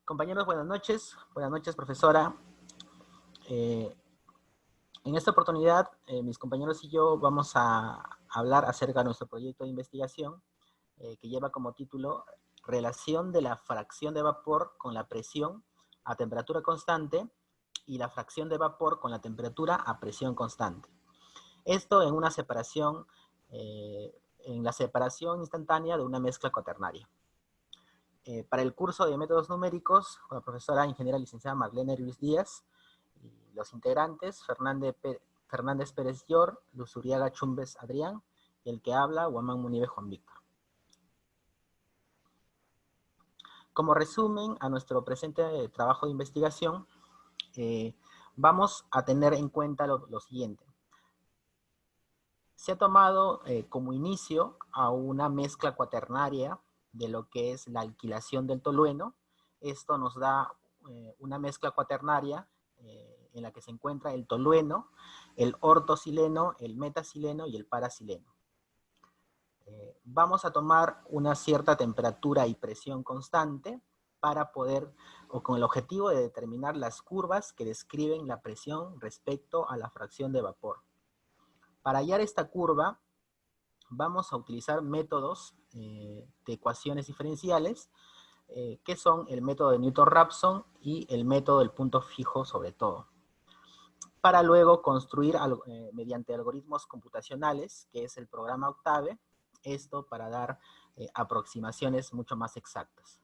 Compañeros, buenas noches. Buenas noches, profesora. Eh, en esta oportunidad, mis compañeros y yo vamos a hablar acerca de nuestro proyecto de investigación que lleva como título Relación de la fracción de vapor con la presión a temperatura constante y la fracción de vapor con la temperatura a presión constante. Esto en una separación, en la separación instantánea de una mezcla cuaternaria. Para el curso de métodos numéricos, con la profesora ingeniera licenciada Marlene Ruiz Díaz, y los integrantes, Fernández Pérez Yor, Luzuriaga Chumbes Adrián, y el que habla, Guamán Munive Juan Víctor. Como resumen a nuestro presente trabajo de investigación, vamos a tener en cuenta lo siguiente. Se ha tomado como inicio a una mezcla cuaternaria de lo que es la alquilación del tolueno. Esto nos da una mezcla cuaternaria en la que se encuentra el tolueno, el ortosileno, el metasileno y el parasileno. Vamos a tomar una cierta temperatura y presión constante para poder, o con el objetivo de determinar las curvas que describen la presión respecto a la fracción de vapor. Para hallar esta curva, vamos a utilizar métodos de ecuaciones diferenciales, que son el método de Newton-Raphson y el método del punto fijo sobre todo, para luego construir mediante algoritmos computacionales, que es el programa Octave, esto para dar aproximaciones mucho más exactas.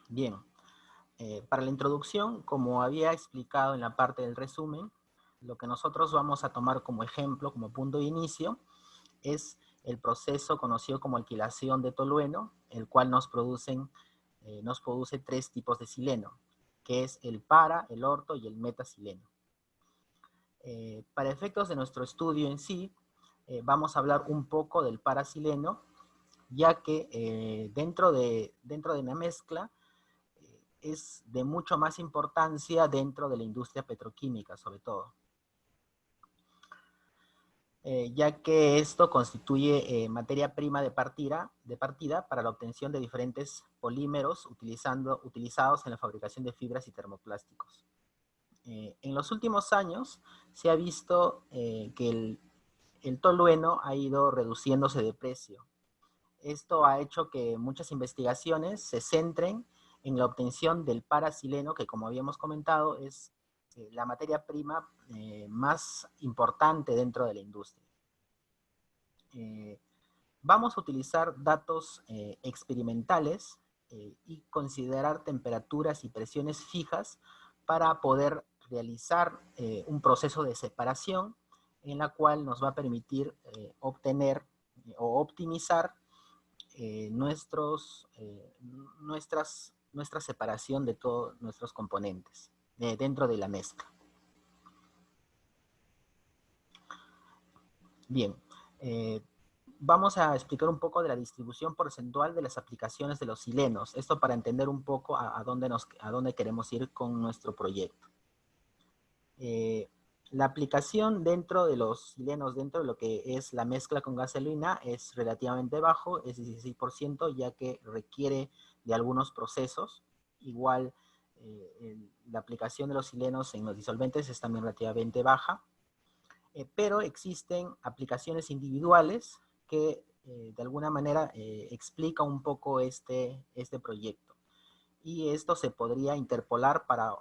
Bien, para la introducción, como había explicado en la parte del resumen, lo que nosotros vamos a tomar como ejemplo, como punto de inicio, es el proceso conocido como alquilación de tolueno, el cual nos produce tres tipos de sileno, que es el para, el orto y el metasileno. Para efectos de nuestro estudio en sí, vamos a hablar un poco del parasileno, ya que dentro de una mezcla es de mucho más importancia dentro de la industria petroquímica, sobre todo. Ya que esto constituye materia prima de partida para la obtención de diferentes polímeros utilizados en la fabricación de fibras y termoplásticos. En los últimos años se ha visto que el tolueno ha ido reduciéndose de precio. Esto ha hecho que muchas investigaciones se centren en la obtención del parasileno, que como habíamos comentado es la materia prima más importante dentro de la industria. Vamos a utilizar datos experimentales y considerar temperaturas y presiones fijas para poder realizar un proceso de separación en la cual nos va a permitir obtener o optimizar nuestra separación de todos nuestros componentes dentro de la mezcla. Bien, vamos a explicar un poco de la distribución porcentual de las aplicaciones de los silenos. Esto para entender un poco a dónde queremos ir con nuestro proyecto. La aplicación dentro de los silenos, dentro de lo que es la mezcla con gasolina, es relativamente bajo, es 16%, ya que requiere de algunos procesos. Igual, la aplicación de los silenos en los disolventes es también relativamente baja. Pero existen aplicaciones individuales que de alguna manera explica un poco este proyecto. Y esto se podría interpolar para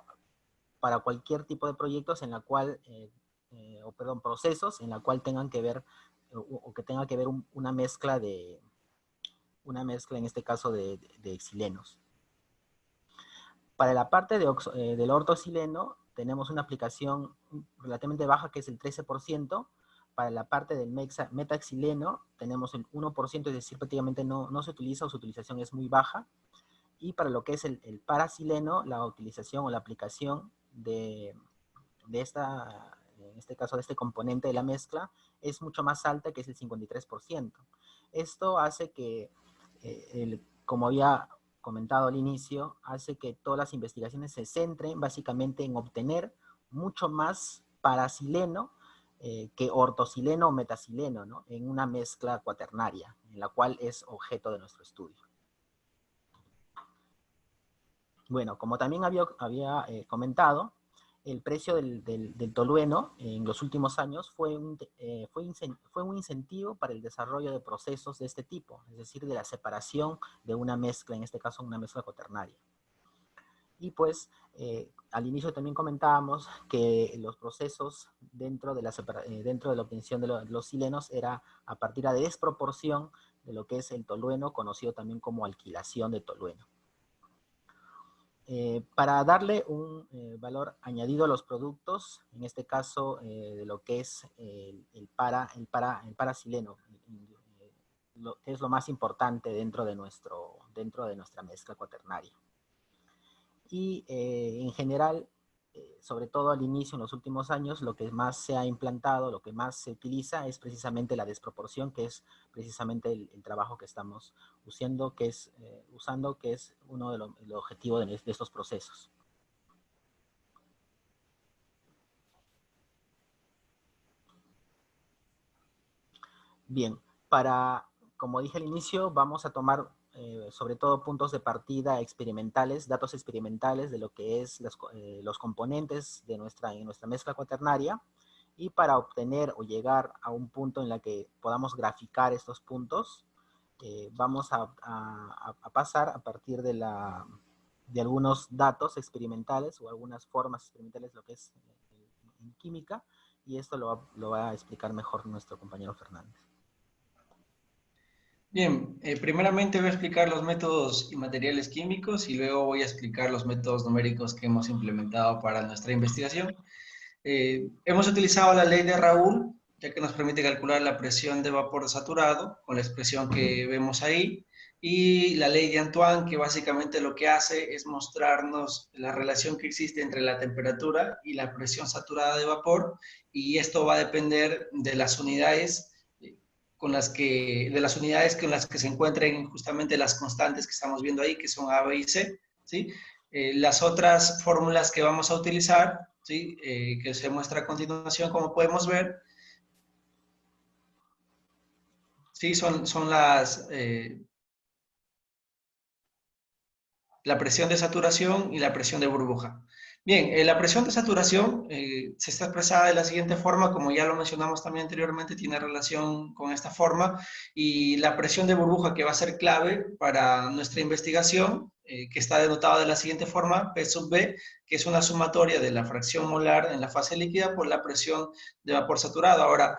cualquier tipo de proyectos en la cual, procesos en la cual tengan que ver, o que tenga que ver una mezcla en este caso de xilenos. Para la parte del ortosileno tenemos una aplicación relativamente baja que es el 13%. Para la parte del metaxileno tenemos el 1%, es decir, prácticamente no se utiliza o su utilización es muy baja. Y para lo que es el parasileno, la utilización o la aplicación en este caso de este componente de la mezcla, es mucho más alta, que es el 53%. Esto hace que, como había comentado al inicio, hace que todas las investigaciones se centren básicamente en obtener mucho más parasileno que ortosileno o metacileno, ¿no? En una mezcla cuaternaria, en la cual es objeto de nuestro estudio. Bueno, como también había comentado, el precio del tolueno en los últimos años fue un incentivo para el desarrollo de procesos de este tipo, es decir, de la separación de una mezcla, en este caso una mezcla cuaternaria. Y pues al inicio también comentábamos que los procesos dentro de la obtención de los silenos era a partir de desproporción de lo que es el tolueno, conocido también como alquilación de tolueno. Para darle un valor añadido a los productos, en este caso de lo que es el parasileno, que es lo más importante dentro de nuestra mezcla cuaternaria. Y en general, sobre todo al inicio, en los últimos años, lo que más se ha implantado, lo que más se utiliza es precisamente la desproporción, que es precisamente el trabajo que estamos usando, que es uno de los objetivos de estos procesos. Bien, como dije al inicio, vamos a tomar sobre todo puntos de partida experimentales, datos experimentales de lo que es los componentes de nuestra mezcla cuaternaria, y para obtener o llegar a un punto en el que podamos graficar estos puntos, vamos a pasar a partir de algunos datos experimentales o algunas formas experimentales, lo que es en química, y esto lo va a explicar mejor nuestro compañero Fernández. Bien, primeramente voy a explicar los métodos y materiales químicos y luego voy a explicar los métodos numéricos que hemos implementado para nuestra investigación. Hemos utilizado la ley de Raoult, ya que nos permite calcular la presión de vapor saturado con la expresión que vemos ahí, y la ley de Antoine, que básicamente lo que hace es mostrarnos la relación que existe entre la temperatura y la presión saturada de vapor, y esto va a depender de las unidades con las que se encuentren justamente las constantes que estamos viendo ahí, que son A, B y C, ¿sí? Las otras fórmulas que vamos a utilizar, ¿sí? Que se muestra a continuación, como podemos ver, ¿sí? Son la presión de saturación y la presión de burbuja. Bien, la presión de saturación se está expresada de la siguiente forma, como ya lo mencionamos también anteriormente, tiene relación con esta forma, y la presión de burbuja, que va a ser clave para nuestra investigación, que está denotada de la siguiente forma, P sub B, que es una sumatoria de la fracción molar en la fase líquida por la presión de vapor saturado. Ahora,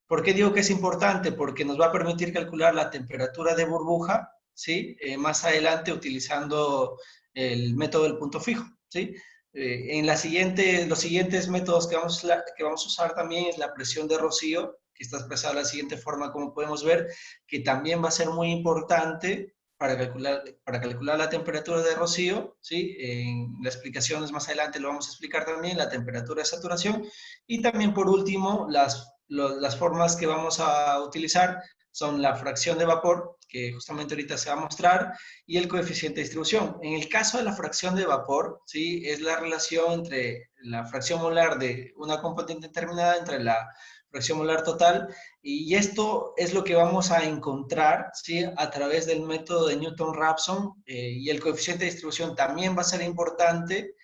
¿por qué digo que es importante? Porque nos va a permitir calcular la temperatura de burbuja, ¿sí? Más adelante utilizando el método del punto fijo, ¿sí? Los siguientes métodos que vamos a usar también es la presión de rocío, que está expresada de la siguiente forma, como podemos ver, que también va a ser muy importante para calcular la temperatura de rocío, ¿sí? En las explicaciones más adelante lo vamos a explicar también, la temperatura de saturación, y también por último las formas que vamos a utilizar son la fracción de vapor, que justamente ahorita se va a mostrar, y el coeficiente de distribución. En el caso de la fracción de vapor, ¿sí? Es la relación entre la fracción molar de una componente determinada entre la fracción molar total, y esto es lo que vamos a encontrar, ¿sí? A través del método de Newton-Raphson, y el coeficiente de distribución también va a ser importante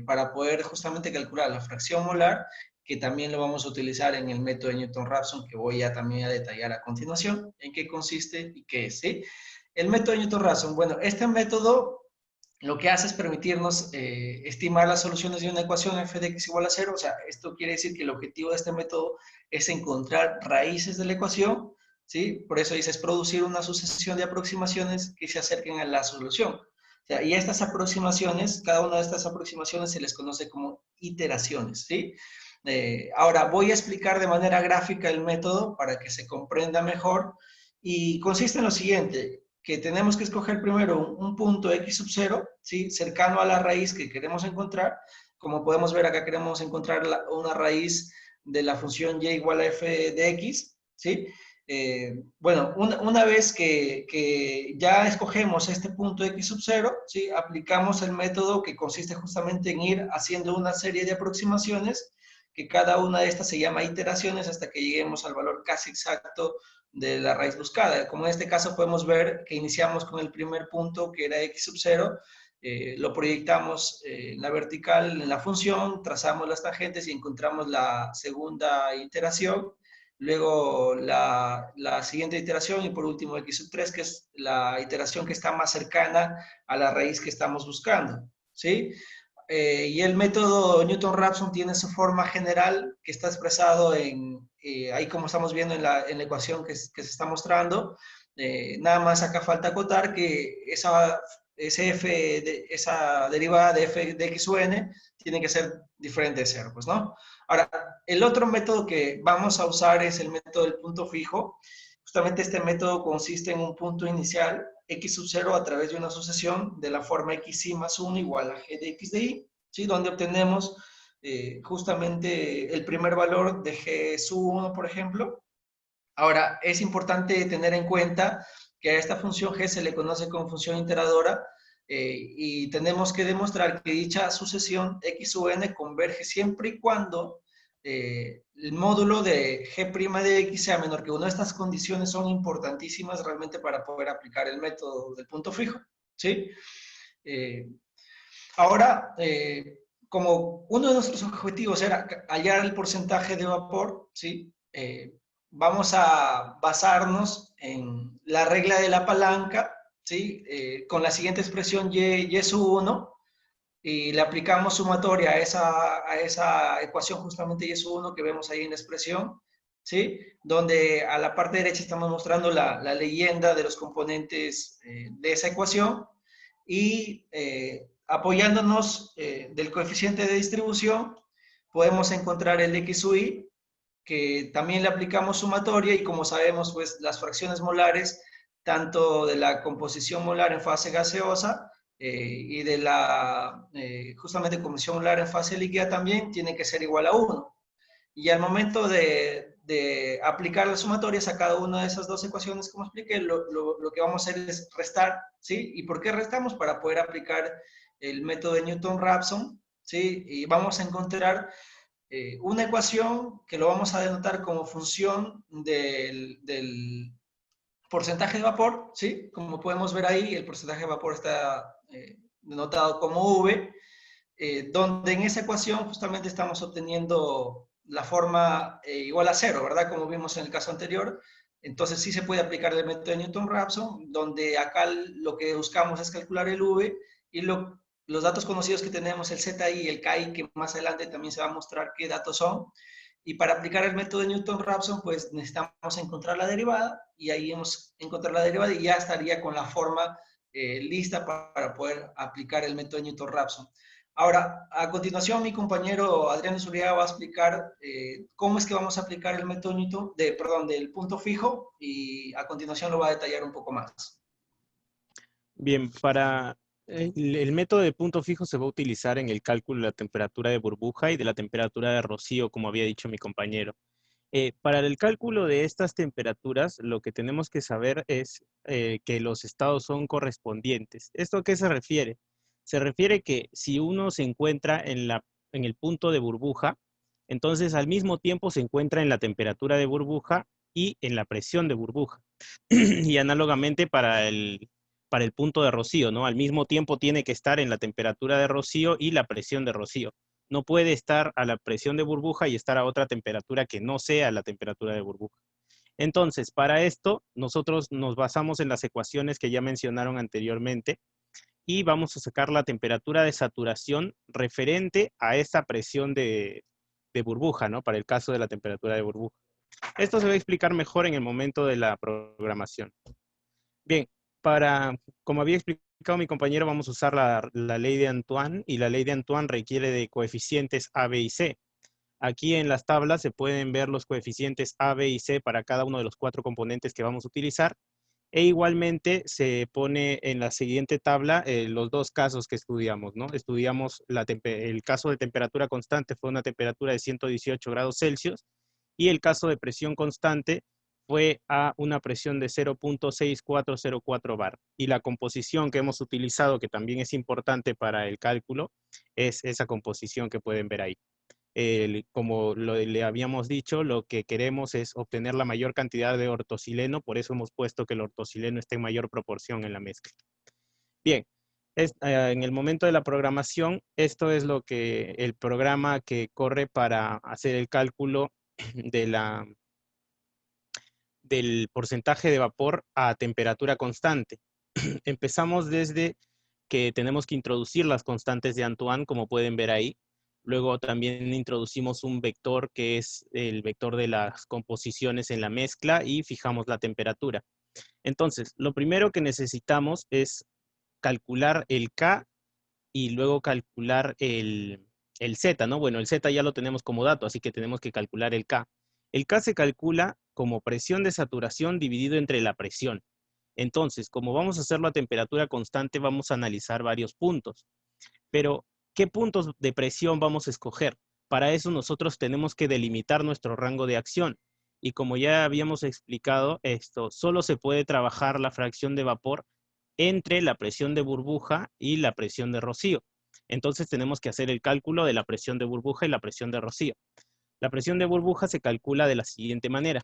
para poder justamente calcular la fracción molar, que también lo vamos a utilizar en el método de Newton-Raphson, que voy a también a detallar a continuación, en qué consiste y qué es, ¿sí? El método de Newton-Raphson, bueno, este método lo que hace es permitirnos estimar las soluciones de una ecuación f de x igual a 0, o sea, esto quiere decir que el objetivo de este método es encontrar raíces de la ecuación, ¿sí? Por eso dice, es producir una sucesión de aproximaciones que se acerquen a la solución. O sea, y estas aproximaciones, cada una de estas aproximaciones se les conoce como iteraciones, ¿sí? Ahora voy a explicar de manera gráfica el método para que se comprenda mejor, y consiste en lo siguiente, que tenemos que escoger primero un punto x sub 0, ¿sí? Cercano a la raíz que queremos encontrar. Como podemos ver acá, queremos encontrar una raíz de la función y igual a f de x, ¿sí? Bueno, una vez que ya escogemos este punto x sub 0, ¿sí? Aplicamos el método que consiste justamente en ir haciendo una serie de aproximaciones que cada una de estas se llama iteraciones hasta que lleguemos al valor casi exacto de la raíz buscada. Como en este caso podemos ver que iniciamos con el primer punto, que era x sub 0, lo proyectamos en la vertical en la función, trazamos las tangentes y encontramos la segunda iteración, luego la siguiente iteración y por último x sub 3, que es la iteración que está más cercana a la raíz que estamos buscando, ¿sí? Y el método Newton-Raphson tiene su forma general que está expresado ahí como estamos viendo en la ecuación que se está mostrando. Nada más acá falta acotar que esa derivada de f de x u n tiene que ser diferente de cero, pues, ¿no? Ahora, el otro método que vamos a usar es el método del punto fijo. Justamente este método consiste en un punto inicial, x sub 0, a través de una sucesión de la forma xy más 1 igual a g de x de y, ¿sí? Donde obtenemos justamente el primer valor de g sub 1, por ejemplo. Ahora, es importante tener en cuenta que a esta función g se le conoce como función iteradora y tenemos que demostrar que dicha sucesión x sub n converge siempre y cuando el módulo de g' de x sea menor que 1. Estas condiciones son importantísimas realmente para poder aplicar el método del punto fijo, ¿sí? Ahora, como uno de nuestros objetivos era hallar el porcentaje de vapor, ¿sí? Vamos a basarnos en la regla de la palanca, ¿sí? Con la siguiente expresión y sub 1, y le aplicamos sumatoria a esa ecuación justamente y sub 1 que vemos ahí en la expresión, ¿sí? Donde a la parte derecha estamos mostrando la leyenda de los componentes de esa ecuación y apoyándonos del coeficiente de distribución podemos encontrar el x sub i, que también le aplicamos sumatoria y como sabemos, pues las fracciones molares, tanto de la composición molar en fase gaseosa y de la justamente composición molar en fase líquida también tiene que ser igual a 1. Y al momento de aplicar las sumatorias a cada una de esas dos ecuaciones, como expliqué, lo que vamos a hacer es restar, ¿sí? ¿Y por qué restamos? Para poder aplicar el método de Newton-Raphson, ¿sí? Y vamos a encontrar una ecuación que lo vamos a denotar como función del porcentaje de vapor, ¿sí? Como podemos ver ahí, el porcentaje de vapor está denotado como V, donde en esa ecuación justamente estamos obteniendo la forma igual a cero, ¿verdad? Como vimos en el caso anterior. Entonces sí se puede aplicar el método de Newton-Raphson, donde acá lo que buscamos es calcular el V y los datos conocidos que tenemos, el ZI y el KI, que más adelante también se va a mostrar qué datos son. Y para aplicar el método de Newton-Raphson, pues necesitamos encontrar la derivada y ahí hemos encontrado la derivada y ya estaría con la forma lista para poder aplicar el método de Newton-Raphson. Ahora, a continuación, mi compañero Adrián Zuriaga va a explicar cómo es que vamos a aplicar el método Newton, del punto fijo, y a continuación lo va a detallar un poco más. Bien, para el método de punto fijo se va a utilizar en el cálculo de la temperatura de burbuja y de la temperatura de rocío, como había dicho mi compañero. Para el cálculo de estas temperaturas, lo que tenemos que saber es que los estados son correspondientes. ¿Esto a qué se refiere? Se refiere que si uno se encuentra en el punto de burbuja, entonces al mismo tiempo se encuentra en la temperatura de burbuja y en la presión de burbuja. Y análogamente para el punto de rocío, ¿no? Al mismo tiempo tiene que estar en la temperatura de rocío y la presión de rocío. No puede estar a la presión de burbuja y estar a otra temperatura que no sea la temperatura de burbuja. Entonces, para esto, nosotros nos basamos en las ecuaciones que ya mencionaron anteriormente y vamos a sacar la temperatura de saturación referente a esa presión de burbuja, ¿no? Para el caso de la temperatura de burbuja. Esto se va a explicar mejor en el momento de la programación. Bien, como había explicado mi compañero, vamos a usar la ley de Antoine, y la ley de Antoine requiere de coeficientes A, B y C. Aquí en las tablas se pueden ver los coeficientes A, B y C para cada uno de los 4 componentes que vamos a utilizar. E igualmente se pone en la siguiente tabla los dos casos que estudiamos, ¿no? Estudiamos el caso de temperatura constante, fue una temperatura de 118 grados Celsius, y el caso de presión constante fue a una presión de 0.6404 bar. Y la composición que hemos utilizado, que también es importante para el cálculo, es esa composición que pueden ver ahí. como le habíamos dicho, lo que queremos es obtener la mayor cantidad de ortosileno, por eso hemos puesto que el ortosileno esté en mayor proporción en la mezcla. Bien, en el momento de la programación, esto es el programa que corre para hacer el cálculo del porcentaje de vapor a temperatura constante. Empezamos desde que tenemos que introducir las constantes de Antoine, como pueden ver ahí. Luego también introducimos un vector que es el vector de las composiciones en la mezcla y fijamos la temperatura. Entonces, lo primero que necesitamos es calcular el K y luego calcular el Z, ¿no? Bueno, el Z ya lo tenemos como dato, así que tenemos que calcular el K. El K se calcula como presión de saturación dividido entre la presión. Entonces, como vamos a hacerlo a temperatura constante, vamos a analizar varios puntos. Pero, ¿qué puntos de presión vamos a escoger? Para eso nosotros tenemos que delimitar nuestro rango de acción. Y como ya habíamos explicado, esto solo se puede trabajar la fracción de vapor entre la presión de burbuja y la presión de rocío. Entonces tenemos que hacer el cálculo de la presión de burbuja y la presión de rocío. La presión de burbuja se calcula de la siguiente manera.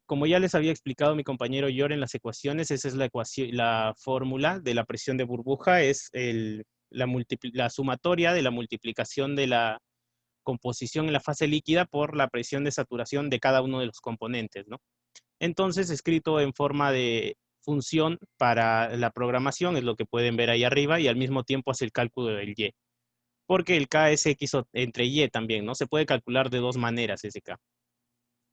Como ya les había explicado mi compañero Yor en las ecuaciones, esa es la fórmula de la presión de burbuja, es la sumatoria de la multiplicación de la composición en la fase líquida por la presión de saturación de cada uno de los componentes, ¿no? Entonces, escrito en forma de función para la programación, es lo que pueden ver ahí arriba, y al mismo tiempo hace el cálculo del Y. Porque el K es X entre Y también, ¿no? Se puede calcular de dos maneras ese K.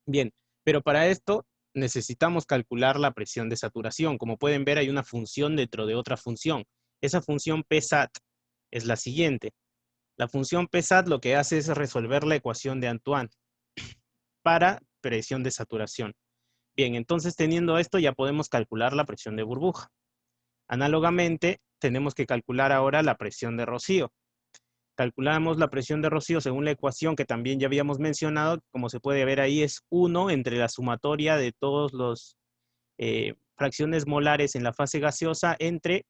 Bien, pero para esto necesitamos calcular la presión de saturación. Como pueden ver, hay una función dentro de otra función. Esa función PSAT es la siguiente. La función PSAT lo que hace es resolver la ecuación de Antoine para presión de saturación. Bien, entonces teniendo esto ya podemos calcular la presión de burbuja. Análogamente, tenemos que calcular ahora la presión de rocío. Calculamos la presión de rocío según la ecuación que también ya habíamos mencionado. Como se puede ver ahí, es 1 entre la sumatoria de todos los fracciones molares en la fase gaseosa entre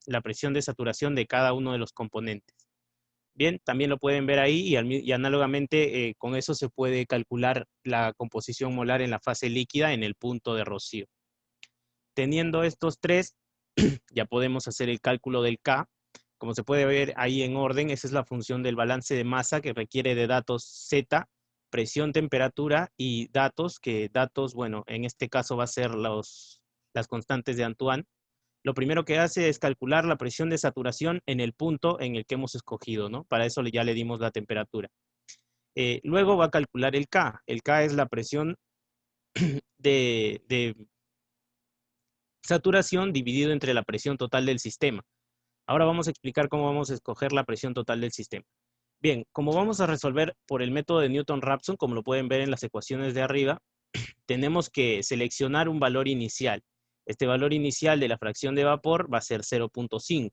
la presión de saturación de cada uno de los componentes. Bien, también lo pueden ver ahí y análogamente con eso se puede calcular la composición molar en la fase líquida en el punto de rocío. Teniendo estos tres, ya podemos hacer el cálculo del K. Como se puede ver ahí en orden, esa es la función del balance de masa que requiere de datos Z, presión, temperatura y datos, bueno, en este caso va a ser las constantes de Antoine. Lo primero que hace es calcular la presión de saturación en el punto en el que hemos escogido, ¿no? Para eso ya le dimos la temperatura. Luego va a calcular el K. El K es la presión de saturación dividido entre la presión total del sistema. Ahora vamos a explicar cómo vamos a escoger la presión total del sistema. Bien, como vamos a resolver por el método de Newton-Raphson, como lo pueden ver en las ecuaciones de arriba, tenemos que seleccionar un valor inicial. Este valor inicial de la fracción de vapor va a ser 0.5.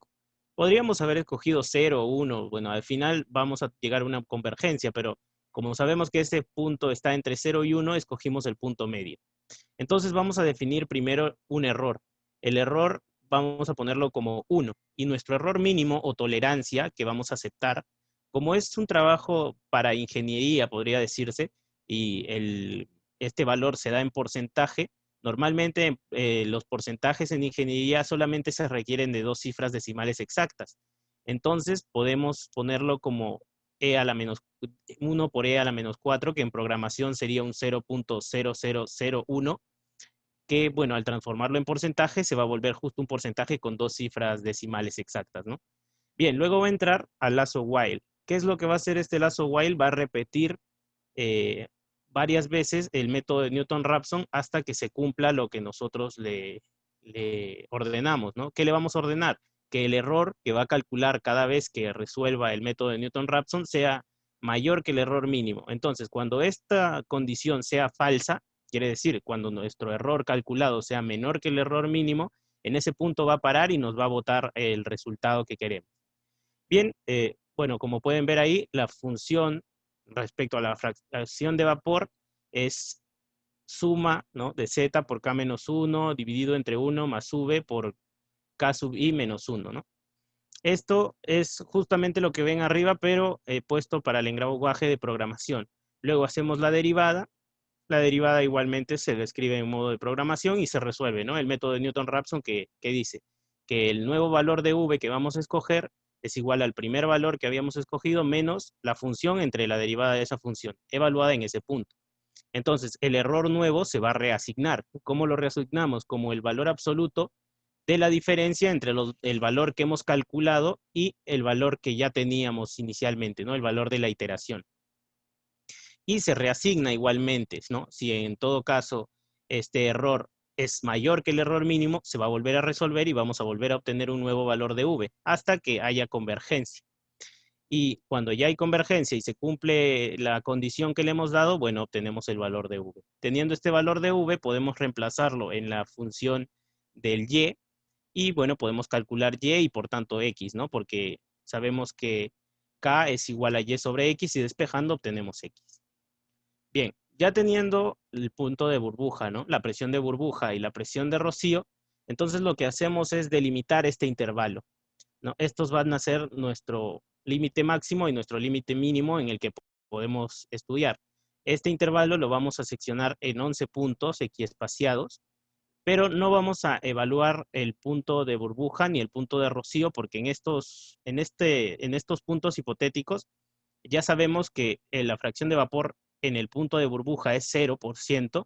Podríamos haber escogido 0 o 1. Bueno, al final vamos a llegar a una convergencia, pero como sabemos que ese punto está entre 0 y 1, escogimos el punto medio. Entonces vamos a definir primero un error. El error vamos a ponerlo como 1. Y nuestro error mínimo o tolerancia que vamos a aceptar, como es un trabajo para ingeniería, podría decirse, y este valor se da en porcentaje, normalmente los porcentajes en ingeniería solamente se requieren de 2 cifras decimales exactas. Entonces podemos ponerlo como e a la menos 1 por e a la menos 4, que en programación sería un 0.0001, que, bueno, al transformarlo en porcentaje se va a volver justo un porcentaje con 2 cifras decimales exactas, ¿no? Bien, luego va a entrar al lazo while. ¿Qué es lo que va a hacer este lazo while? Va a repetir varias veces el método de Newton-Raphson hasta que se cumpla lo que nosotros le ordenamos, ¿no? ¿Qué le vamos a ordenar? Que el error que va a calcular cada vez que resuelva el método de Newton-Raphson sea mayor que el error mínimo. Entonces, cuando esta condición sea falsa, quiere decir, cuando nuestro error calculado sea menor que el error mínimo, en ese punto va a parar y nos va a botar el resultado que queremos. Bien, bueno, como pueden ver ahí, la función respecto a la fracción de vapor es suma, ¿no?, de Z por K menos 1 dividido entre 1 más V por K sub I menos 1, ¿no? Esto es justamente lo que ven arriba, pero puesto para el lenguaje de programación. Luego hacemos la derivada. La derivada igualmente se describe en modo de programación y se resuelve, ¿no? El método de Newton-Raphson que dice que el nuevo valor de v que vamos a escoger es igual al primer valor que habíamos escogido menos la función entre la derivada de esa función, evaluada en ese punto. Entonces, el error nuevo se va a reasignar. ¿Cómo lo reasignamos? Como el valor absoluto de la diferencia entre el valor que hemos calculado y el valor que ya teníamos inicialmente, ¿no? El valor de la iteración. Y se reasigna igualmente, ¿no? Si en todo caso este error es mayor que el error mínimo, se va a volver a resolver y vamos a volver a obtener un nuevo valor de v hasta que haya convergencia. Y cuando ya hay convergencia y se cumple la condición que le hemos dado, bueno, obtenemos el valor de v. Teniendo este valor de v, podemos reemplazarlo en la función del y, bueno, podemos calcular y y por tanto x, ¿no? Porque sabemos que k es igual a y sobre x y despejando obtenemos x. Bien, ya teniendo el punto de burbuja, ¿no? La presión de burbuja y la presión de rocío, entonces lo que hacemos es delimitar este intervalo, ¿no? Estos van a ser nuestro límite máximo y nuestro límite mínimo en el que podemos estudiar. Este intervalo lo vamos a seccionar en 11 puntos equiespaciados, pero no vamos a evaluar el punto de burbuja ni el punto de rocío porque en estos puntos hipotéticos ya sabemos que la fracción de vapor en el punto de burbuja es 0%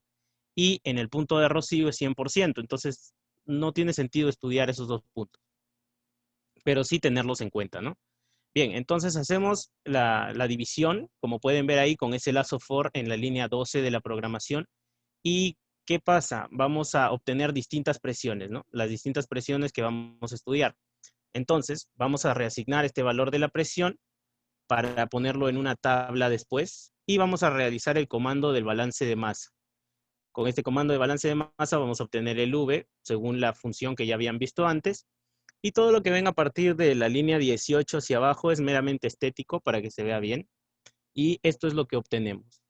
y en el punto de rocío es 100%. Entonces, no tiene sentido estudiar esos dos puntos, pero sí tenerlos en cuenta, ¿no? Bien, entonces hacemos la división, como pueden ver ahí, con ese lazo for en la línea 12 de la programación. ¿Y qué pasa? Vamos a obtener distintas presiones, ¿no? Las distintas presiones que vamos a estudiar. Entonces, vamos a reasignar este valor de la presión para ponerlo en una tabla después y vamos a realizar el comando del balance de masa. Con este comando de balance de masa vamos a obtener el V según la función que ya habían visto antes y todo lo que ven a partir de la línea 18 hacia abajo es meramente estético para que se vea bien y esto es lo que obtenemos.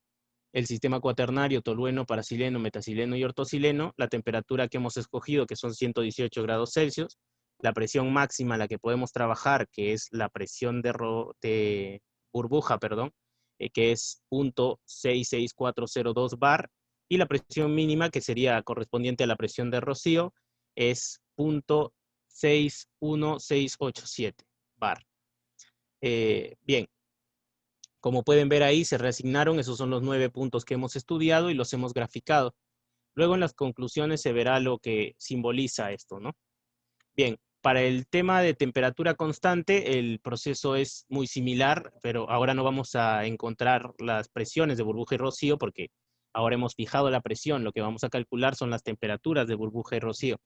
El sistema cuaternario, tolueno, parasileno, metasileno y ortosileno, la temperatura que hemos escogido que son 118 grados Celsius, la presión máxima a la que podemos trabajar, que es la presión de burbuja, perdón, que es 0.66402 bar, y la presión mínima, que sería correspondiente a la presión de rocío, es 0.61687 bar. Bien, como pueden ver ahí, se reasignaron, esos son los 9 puntos que hemos estudiado y los hemos graficado. Luego en las conclusiones se verá lo que simboliza esto, ¿no? Bien, para el tema de temperatura constante, el proceso es muy similar, pero ahora no vamos a encontrar las presiones de burbuja y rocío porque ahora hemos fijado la presión. Lo que vamos a calcular son las temperaturas de burbuja y rocío.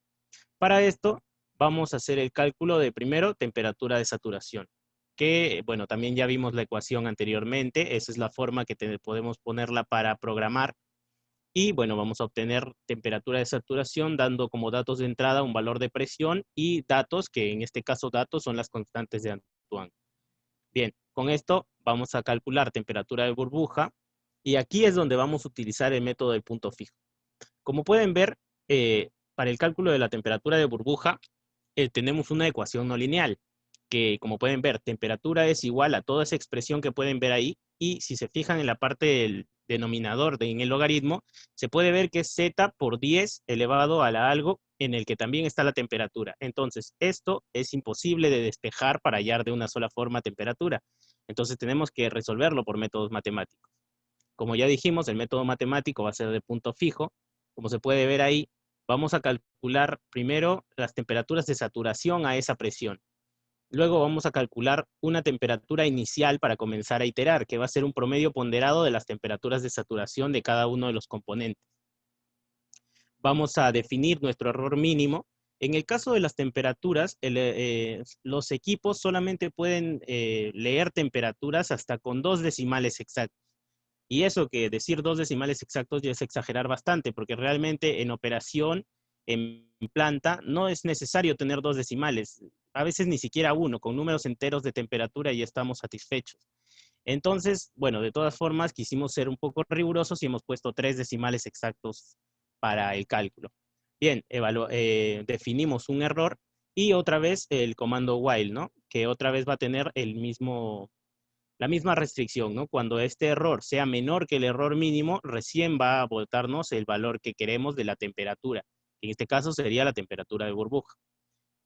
Para esto, vamos a hacer el cálculo de primero temperatura de saturación, que, bueno, también ya vimos la ecuación anteriormente. Esa es la forma que podemos ponerla para programar. Y bueno, vamos a obtener temperatura de saturación dando como datos de entrada un valor de presión y datos, que en este caso datos son las constantes de Antoine. Bien, con esto vamos a calcular temperatura de burbuja y aquí es donde vamos a utilizar el método del punto fijo. Como pueden ver, para el cálculo de la temperatura de burbuja tenemos una ecuación no lineal que, como pueden ver, temperatura es igual a toda esa expresión que pueden ver ahí, y si se fijan en la parte del denominador en el logaritmo, se puede ver que es z por 10 elevado a la algo, en el que también está la temperatura. Entonces, esto es imposible de despejar para hallar de una sola forma temperatura. Entonces, tenemos que resolverlo por métodos matemáticos. Como ya dijimos, el método matemático va a ser de punto fijo. Como se puede ver ahí, vamos a calcular primero las temperaturas de saturación a esa presión. Luego vamos a calcular una temperatura inicial para comenzar a iterar, que va a ser un promedio ponderado de las temperaturas de saturación de cada uno de los componentes. Vamos a definir nuestro error mínimo. En el caso de las temperaturas, los equipos solamente pueden leer temperaturas hasta con 2 decimales exactos. Y eso, que decir 2 decimales exactos ya es exagerar bastante, porque realmente en operación, en planta, no es necesario tener 2 decimales. A veces ni siquiera uno, con números enteros de temperatura ya estamos satisfechos. Entonces, bueno, de todas formas, quisimos ser un poco rigurosos y hemos puesto 3 decimales exactos para el cálculo. Bien, definimos un error y otra vez el comando while, ¿no? que otra vez va a tener la misma restricción, ¿no? Cuando este error sea menor que el error mínimo, recién va a botarnos el valor que queremos de la temperatura. En este caso sería la temperatura de burbuja.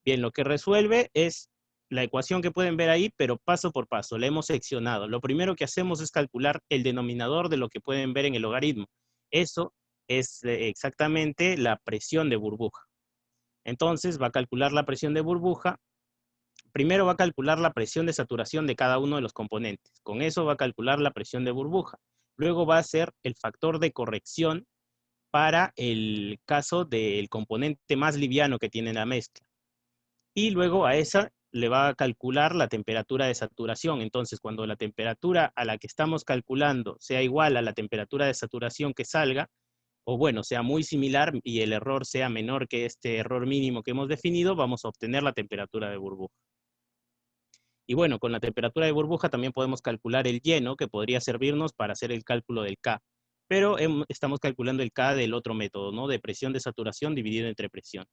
Bien, lo que resuelve es la ecuación que pueden ver ahí, pero paso por paso, la hemos seccionado. Lo primero que hacemos es calcular el denominador de lo que pueden ver en el logaritmo. Eso es exactamente la presión de burbuja. Entonces va a calcular la presión de burbuja. Primero va a calcular la presión de saturación de cada uno de los componentes. Con eso va a calcular la presión de burbuja. Luego va a hacer el factor de corrección para el caso del componente más liviano que tiene la mezcla. Y luego a esa le va a calcular la temperatura de saturación. Entonces, cuando la temperatura a la que estamos calculando sea igual a la temperatura de saturación que salga, o bueno, sea muy similar y el error sea menor que este error mínimo que hemos definido, vamos a obtener la temperatura de burbuja. Y bueno, con la temperatura de burbuja también podemos calcular el lleno, que podría servirnos para hacer el cálculo del K. Pero estamos calculando el K del otro método, ¿no? De presión de saturación dividido entre presión.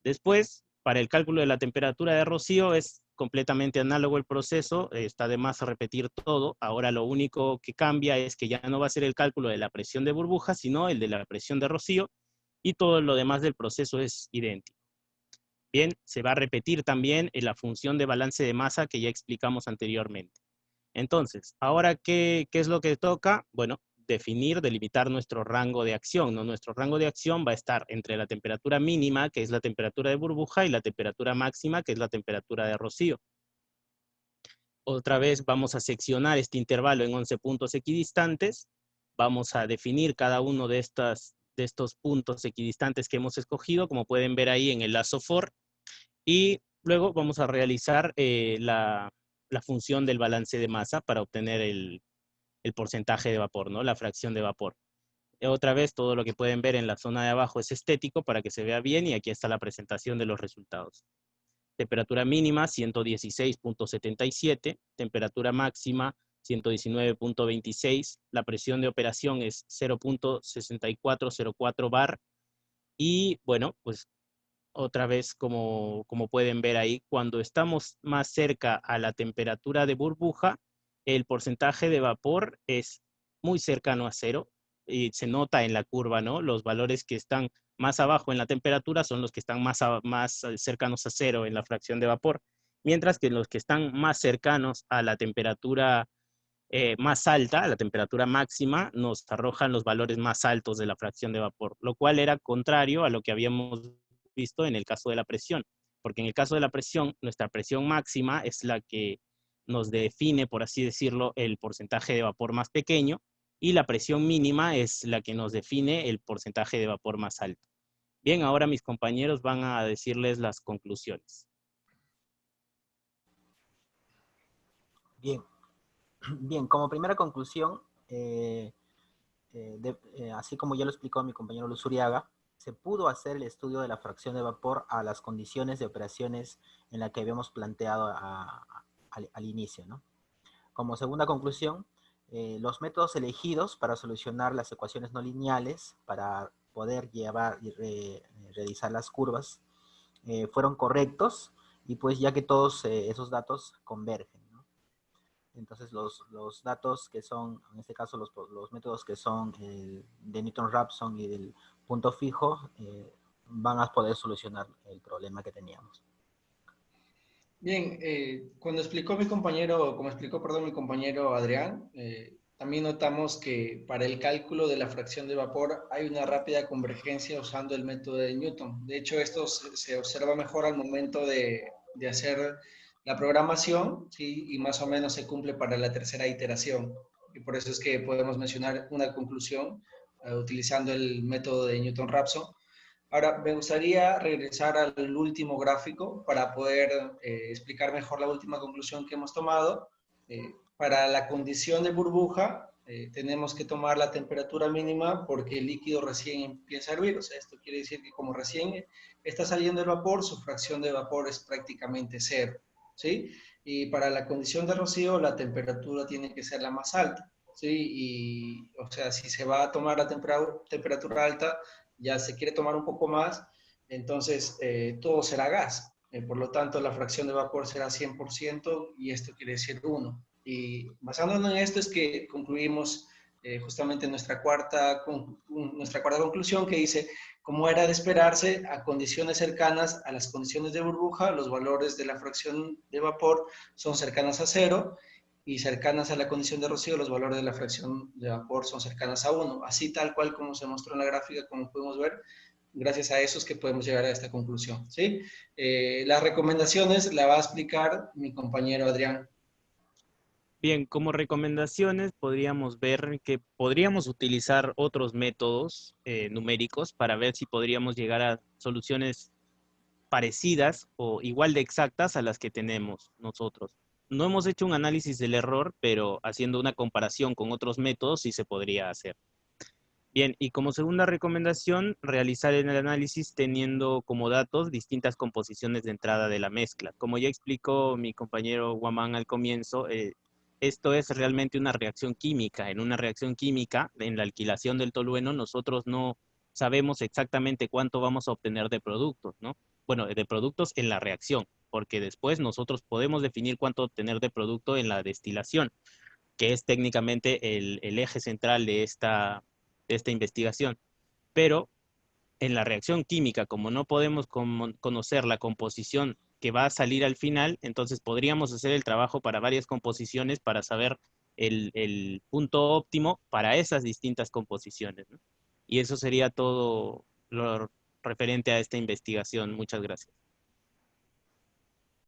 Después, para el cálculo de la temperatura de rocío es completamente análogo el proceso, está de más repetir todo. Ahora lo único que cambia es que ya no va a ser el cálculo de la presión de burbuja, sino el de la presión de rocío, y todo lo demás del proceso es idéntico. Bien, se va a repetir también en la función de balance de masa que ya explicamos anteriormente. Entonces, ahora, ¿qué es lo que toca? Bueno, definir, delimitar nuestro rango de acción, ¿no? Nuestro rango de acción va a estar entre la temperatura mínima, que es la temperatura de burbuja, y la temperatura máxima, que es la temperatura de rocío. Otra vez vamos a seccionar este intervalo en 11 puntos equidistantes. Vamos a definir cada uno de estos puntos equidistantes que hemos escogido, como pueden ver ahí en el lazo for. Y luego vamos a realizar la función del balance de masa para obtener el porcentaje de vapor, ¿no? La fracción de vapor. Otra vez, todo lo que pueden ver en la zona de abajo es estético para que se vea bien, y aquí está la presentación de los resultados. Temperatura mínima 116.77, temperatura máxima 119.26, la presión de operación es 0.6404 bar, y bueno, pues otra vez, como pueden ver ahí, cuando estamos más cerca a la temperatura de burbuja, el porcentaje de vapor es muy cercano a cero, y se nota en la curva, ¿no? Los valores que están más abajo en la temperatura son los que están más cercanos a cero en la fracción de vapor, mientras que los que están más cercanos a la temperatura más alta, a la temperatura máxima, nos arrojan los valores más altos de la fracción de vapor, lo cual era contrario a lo que habíamos visto en el caso de la presión, porque en el caso de la presión, nuestra presión máxima es la que nos define, por así decirlo, el porcentaje de vapor más pequeño, y la presión mínima es la que nos define el porcentaje de vapor más alto. Bien, ahora mis compañeros van a decirles las conclusiones. Bien, bien, como primera conclusión, así como ya lo explicó mi compañero Luzuriaga, se pudo hacer el estudio de la fracción de vapor a las condiciones de operaciones en las que habíamos planteado al inicio, ¿no? Como segunda conclusión, los métodos elegidos para solucionar las ecuaciones no lineales, para poder llevar y realizar las curvas, fueron correctos, y pues ya que todos esos datos convergen, ¿no? Entonces los datos que son, en este caso los métodos que son el de Newton-Raphson y del punto fijo, van a poder solucionar el problema que teníamos. Bien, cuando explicó mi compañero, como explicó, perdón, mi compañero Adrián, también notamos que para el cálculo de la fracción de vapor hay una rápida convergencia usando el método de Newton. De hecho, esto se observa mejor al momento de hacer la programación, ¿sí? Y más o menos se cumple para la tercera iteración. Y por eso es que podemos mencionar una conclusión utilizando el método de Newton-Raphson. Ahora, me gustaría regresar al último gráfico para poder explicar mejor la última conclusión que hemos tomado. Para la condición de burbuja, tenemos que tomar la temperatura mínima porque el líquido recién empieza a hervir. O sea, esto quiere decir que como recién está saliendo el vapor, su fracción de vapor es prácticamente cero, ¿sí? Y para la condición de rocío, la temperatura tiene que ser la más alta, ¿sí? Y, o sea, si se va a tomar la temperatura alta, ya se quiere tomar un poco más, entonces todo será gas. Por lo tanto, la fracción de vapor será 100% y esto quiere decir 1. Y basándonos en esto es que concluimos justamente nuestra cuarta conclusión, que dice, como era de esperarse, a condiciones cercanas a las condiciones de burbuja, los valores de la fracción de vapor son cercanas a 0, y cercanas a la condición de rocío, los valores de la fracción de vapor son cercanas a 1. Así tal cual como se mostró en la gráfica, como podemos ver, gracias a eso es que podemos llegar a esta conclusión, ¿sí? Las recomendaciones la va a explicar mi compañero Adrián. Bien, como recomendaciones podríamos ver que podríamos utilizar otros métodos numéricos para ver si podríamos llegar a soluciones parecidas o igual de exactas a las que tenemos nosotros. No hemos hecho un análisis del error, pero haciendo una comparación con otros métodos sí se podría hacer. Bien, y como segunda recomendación, realizar el análisis teniendo como datos distintas composiciones de entrada de la mezcla. Como ya explicó mi compañero Guamán al comienzo, esto es realmente una reacción química. En una reacción química, en la alquilación del tolueno, nosotros no sabemos exactamente cuánto vamos a obtener de productos, ¿no? Bueno, de productos en la reacción, porque después nosotros podemos definir cuánto obtener de producto en la destilación, que es técnicamente el eje central de esta investigación. Pero en la reacción química, como no podemos conocer la composición que va a salir al final, entonces podríamos hacer el trabajo para varias composiciones para saber el punto óptimo para esas distintas composiciones, ¿no? Y eso sería todo lo referente a esta investigación. Muchas gracias.